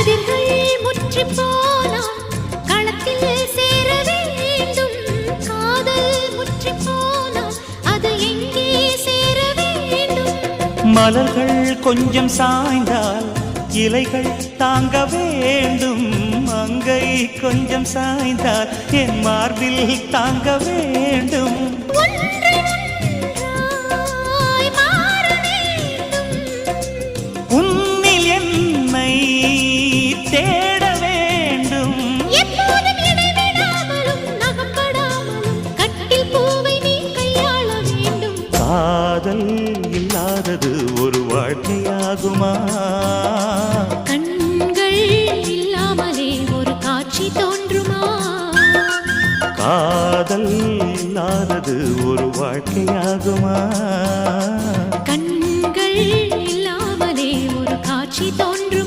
கதிர்கள் முற்றி போனால் களத்தில் சேர வேண்டும். காதல் முற்றி போனால் அது எங்கே சேர வேண்டும். மலர்கள் கொஞ்சம் சாய்ந்தால் இலைகள் தாங்க வேண்டும். மங்கை கொஞ்சம் சாய்ந்தால் என் மார்பில் தாங்க வேண்டும். உன்னில் என்னை தேட வேண்டும். எப்போதும் இடைவிடாமலும் நகப்படாமலும் கட்டில் பூவை நீ கையாள வேண்டும். காதல் இல்லாதது ஒரு வாழ்க்கையாகுமா? கண்கள் இல்லாமலே ஒரு காட்சி தோன்றுமா? காதல் இல்லாதது ஒரு வாழ்க்கையாகுமா?